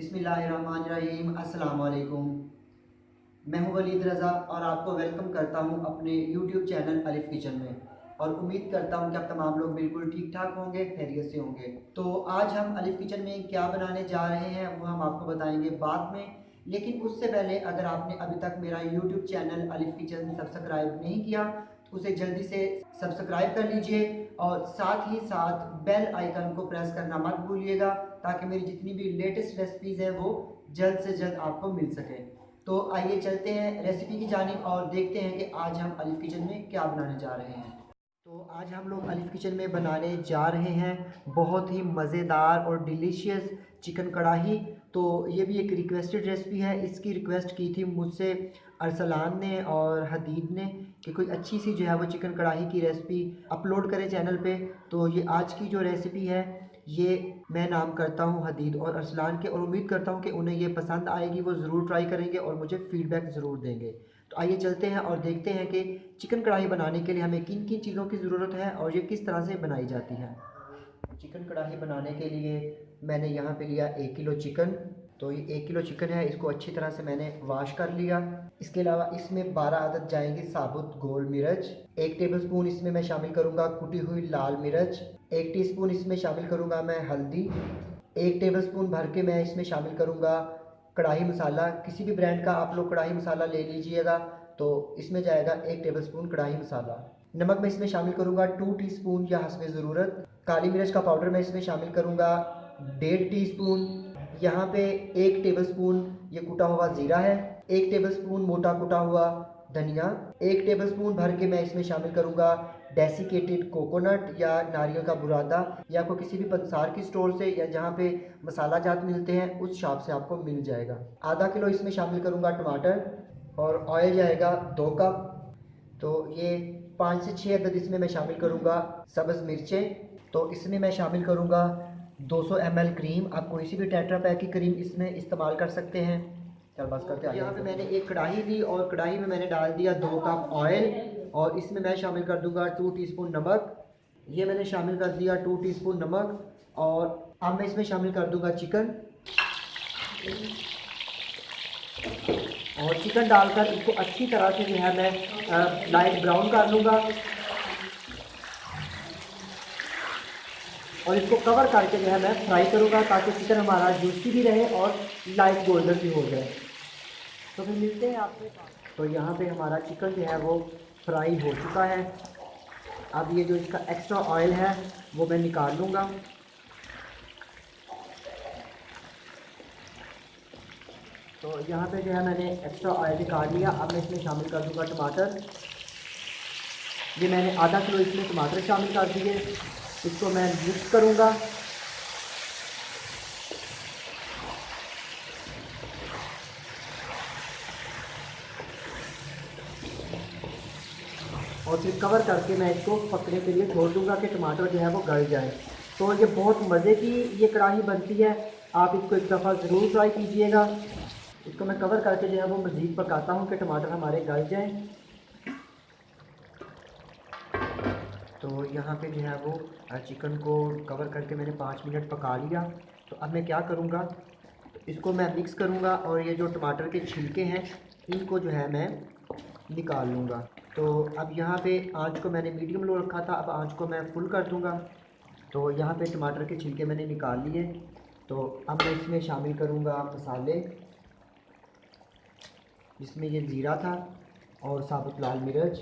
बिस्मिल्लाहिर्रहमानिर्रहीम। अस्सलाम वालेकुम। मैं हूं वलीद रज़ा और आपको वेलकम करता हूं अपने यूट्यूब चैनल अलिफ किचन में, और उम्मीद करता हूं कि आप तमाम लोग बिल्कुल ठीक ठाक होंगे, खैरियत से होंगे। तो आज हम अलिफ किचन में क्या बनाने जा रहे हैं वो हम आपको बताएंगे बाद में, लेकिन उससे पहले अगर आपने अभी तक मेरा यूट्यूब चैनल अलिफ किचन सब्सक्राइब नहीं किया तो उसे जल्दी से सब्सक्राइब कर लीजिए और साथ ही साथ बेल आइकन को प्रेस करना मत भूलिएगा, ताकि मेरी जितनी भी लेटेस्ट रेसिपीज़ हैं वो जल्द से जल्द आपको मिल सके। तो आइए चलते हैं रेसिपी की जानिब और देखते हैं कि आज हम अलिफ किचन में क्या बनाने जा रहे हैं। तो आज हम लोग अलिफ किचन में बनाने जा रहे हैं बहुत ही मज़ेदार और डिलीशियस चिकन कढ़ाई। तो ये भी एक रिक्वेस्टेड रेसिपी है, इसकी रिक्वेस्ट की थी मुझसे अरसलान ने और हदीद ने कि कोई अच्छी सी जो है वो चिकन कढ़ाई की रेसिपी अपलोड करें चैनल पे। तो ये आज की जो रेसिपी है ये मैं नाम करता हूँ हदीद और अरसलान के, और उम्मीद करता हूँ कि उन्हें ये पसंद आएगी, वो ज़रूर ट्राई करेंगे और मुझे फ़ीडबैक ज़रूर देंगे। तो आइए चलते हैं और देखते हैं कि चिकन कढ़ाई बनाने के लिए हमें किन किन चीज़ों की ज़रूरत है और ये किस तरह से बनाई जाती है। चिकन कढ़ाई बनाने के लिए मैंने यहाँ पे लिया 1 किलो चिकन। तो ये 1 किलो चिकन है, इसको अच्छी तरह से मैंने वॉश कर लिया। इसके अलावा इसमें 12 अदद जाएंगी साबुत गोल मिर्च। 1 टेबलस्पून इसमें मैं शामिल करूँगा कुटी हुई लाल मिर्च। 1 टीस्पून इसमें शामिल करूँगा मैं हल्दी। 1 टेबलस्पून भर के मैं इसमें शामिल करूँगा कढ़ाई मसाला। किसी भी ब्रांड का आप लोग कढ़ाई मसाला ले लीजिएगा। तो इसमें जाएगा 1 टेबलस्पून कढ़ाई मसाला। नमक मैं इसमें शामिल करूँगा 2 टीस्पून या हस्बे ज़रूरत। काली मिर्च का पाउडर मैं इसमें शामिल करूँगा 1.5 टीस्पून। यहाँ पे 1 टेबलस्पून ये कुटा हुआ ज़ीरा है। 1 टेबलस्पून मोटा कुटा हुआ धनिया। 1 टेबलस्पून भर के मैं इसमें शामिल करूँगा डेसिकेटेड कोकोनट या नारियल का बुरादा, या आपको किसी भी पंसार की स्टोर से या जहाँ पे मसाला जात मिलते हैं उस शॉप से आपको मिल जाएगा। आधा किलो इसमें शामिल करूँगा टमाटर, और ऑयल जाएगा 2 कप। तो ये 5 से 6 अदद इसमें मैं शामिल करूँगा सब्ज़ मिर्चें। तो इसमें मैं शामिल करूँगा 200 ml क्रीम। आप कोई सी भी टेट्रा पैक की क्रीम इसमें इस्तेमाल कर सकते हैं। चल बस करते हैं। यहाँ पे मैंने एक कढ़ाई ली और कढ़ाई में मैंने डाल दिया 2 कप ऑयल, और इसमें मैं शामिल कर दूँगा 2 टीस्पून नमक। ये मैंने शामिल कर दिया 2 टीस्पून नमक, और अब मैं इसमें शामिल कर दूँगा चिकन। और चिकन डालकर इसको अच्छी तरह से जो है मैं लाइट ब्राउन कर लूँगा, और इसको कवर करके जो है मैं फ्राई करूँगा ताकि चिकन हमारा जूसी भी रहे और लाइट गोल्डन भी हो जाए। तो फिर मिलते हैं आपके पास। तो यहाँ पे हमारा चिकन जो है वो फ्राई हो चुका है। अब ये जो इसका एक्स्ट्रा ऑयल है वो मैं निकाल लूँगा। तो यहाँ पे जो है मैंने एक्स्ट्रा ऑयल निकाल लिया। अब मैं इसमें शामिल कर दूँगा टमाटर। ये मैंने आधा किलो इसमें टमाटर शामिल कर दिए। इसको मैं मिक्स करूँगा। और फिर कवर करके मैं इसको पकने के लिए छोड़ दूँगा कि टमाटर जो है वो गल जाए। तो ये बहुत मज़े की ये कढ़ाई बनती है, आप इसको एक दफ़ा ज़रूर ट्राई कीजिएगा। इसको मैं कवर करके जो है वो मज़ीद पकाता हूँ कि टमाटर हमारे गल जाएँ। तो यहाँ पे जो है वो चिकन को कवर करके मैंने 5 मिनट पका लिया। तो अब मैं क्या करूँगा, इसको मैं मिक्स करूँगा और ये जो टमाटर के छिलके हैं इनको जो है मैं निकाल लूँगा। तो अब यहाँ पे आंच को मैंने मीडियम लो रखा था, अब आंच को मैं फुल कर दूँगा। तो यहाँ पे टमाटर के छिलके मैंने निकाल लिए। तो अब मैं इसमें शामिल करूँगा मसाले, जिसमें ये ज़ीरा था और साबुत लाल मिर्च,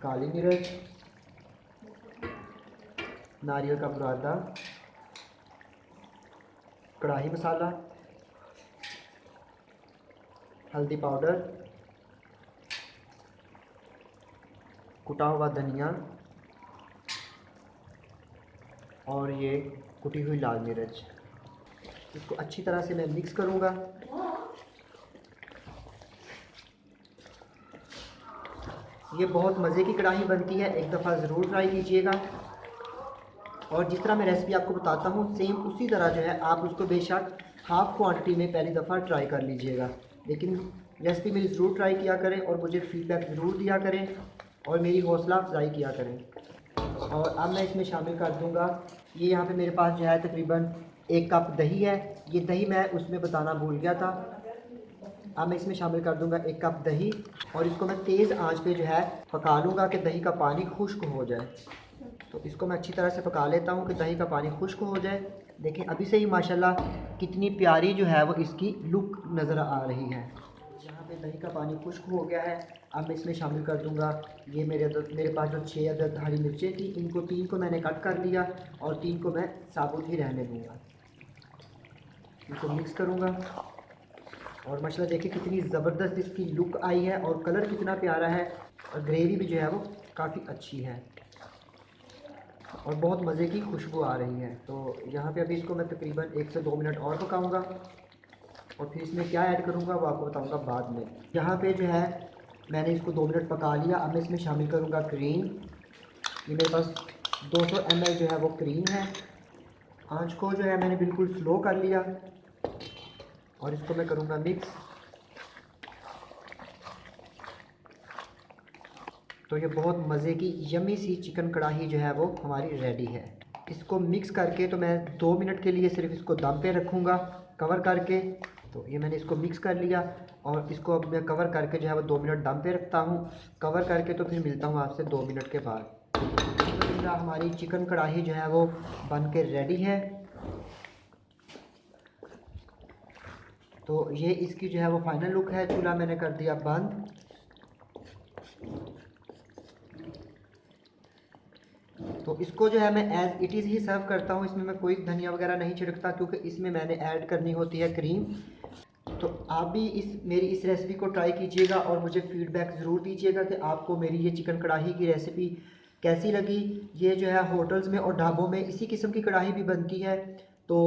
काली मिर्च, नारियल का बुरादा, कढ़ाई मसाला, हल्दी पाउडर, कुटा हुआ धनिया, और ये कुटी हुई लाल मिर्च। इसको अच्छी तरह से मैं मिक्स करूँगा। ये बहुत मज़े की कढ़ाई बनती है, एक दफ़ा ज़रूर ट्राई कीजिएगा। और जिस तरह मैं रेसिपी आपको बताता हूँ सेम उसी तरह जो है आप उसको बेशक हाफ़ क्वांटिटी में पहली दफ़ा ट्राई कर लीजिएगा, लेकिन रेसिपी मेरी ज़रूर ट्राई किया करें और मुझे फ़ीडबैक ज़रूर दिया करें और मेरी हौसला अफजाई किया करें। और अब मैं इसमें शामिल कर दूंगा, ये यहाँ पे मेरे पास जो है तकरीबन 1 कप दही है। ये दही मैं उसमें बताना भूल गया था। अब मैं इसमें शामिल कर दूंगा 1 कप दही, और इसको मैं तेज़ आंच पे जो है पका लूँगा कि दही का पानी खुश्क हो जाए। तो इसको मैं अच्छी तरह से पका लेता हूँ कि दही का पानी खुश्क हो जाए। देखें अभी से ही माशाल्लाह कितनी प्यारी जो है वो इसकी लुक नज़र आ रही है। यहाँ पे दही का पानी खुश्क हो गया है। अब मैं इसमें शामिल कर दूंगा, ये मेरे पास जो 6 अदद हरी मिर्चें थी, इनको 3 को मैंने कट कर लिया और 3 को मैं साबुत ही रहने दूँगा। इनको मिक्स करूँगा और माशाल्लाह देखिए कितनी ज़बरदस्त इसकी लुक आई है और कलर कितना प्यारा है, और ग्रेवी भी जो है वो काफ़ी अच्छी है और बहुत मज़े की खुशबू आ रही है। तो यहाँ पे अभी इसको मैं तकरीबन 1 से 2 मिनट और पकाऊंगा और फिर इसमें क्या ऐड करूँगा वो आपको बताऊँगा बाद में। यहाँ पे जो है मैंने इसको 2 मिनट पका लिया। अब मैं इसमें शामिल करूँगा क्रीम। ये मेरे पास 200 ml जो है वो क्रीम है। आँच को जो है मैंने बिल्कुल स्लो कर लिया और इसको मैं करूँगा मिक्स। तो ये बहुत मज़े की यमी सी चिकन कढ़ाई जो है वो हमारी रेडी है। इसको मिक्स करके तो मैं 2 मिनट के लिए सिर्फ इसको दम पे रखूँगा कवर करके। तो ये मैंने इसको मिक्स कर लिया और इसको अब मैं कवर करके जो है वो 2 मिनट दम पे रखता हूँ कवर करके। तो फिर मिलता हूँ आपसे 2 मिनट के बाद। तो हमारी चिकन कढ़ाई जो है वो बन के रेडी है। तो ये इसकी जो है वो फाइनल लुक है। चूल्हा मैंने कर दिया बंद। तो इसको जो है मैं एज़ इट इज़ ही सर्व करता हूँ। इसमें मैं कोई धनिया वगैरह नहीं छिड़कता क्योंकि इसमें मैंने ऐड करनी होती है क्रीम। तो आप भी मेरी इस रेसिपी को ट्राई कीजिएगा और मुझे फ़ीडबैक ज़रूर दीजिएगा कि आपको मेरी ये चिकन कढ़ाई की रेसिपी कैसी लगी। ये जो है होटल्स में और ढाबों में इसी किस्म की कढ़ाई भी बनती है। तो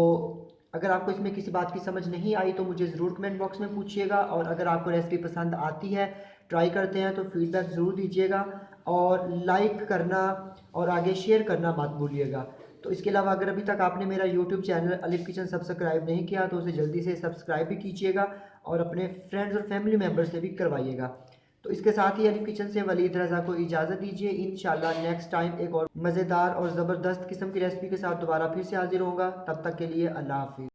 अगर आपको इसमें किसी बात की समझ नहीं आई तो मुझे ज़रूर कमेंट बॉक्स में पूछिएगा, और अगर आपको रेसिपी पसंद आती है, ट्राई करते हैं तो फीडबैक ज़रूर दीजिएगा और लाइक करना और आगे शेयर करना मत भूलिएगा। तो इसके अलावा अगर अभी तक आपने मेरा यूट्यूब चैनल अलिफ किचन सब्सक्राइब नहीं किया तो उसे जल्दी से सब्सक्राइब भी कीजिएगा और अपने फ्रेंड्स और फैमिली मेम्बर से भी करवाइएगा। तो इसके साथ ही अलिफ किचन से वलीद रज़ा को इजाज़त दीजिए। इंशाल्लाह नेक्स्ट टाइम एक और मज़ेदार और ज़बरदस्त किस्म की रेसिपी के साथ दोबारा फिर से हाजिर होगा। तब तक के लिए अल्लाह हाफिज़।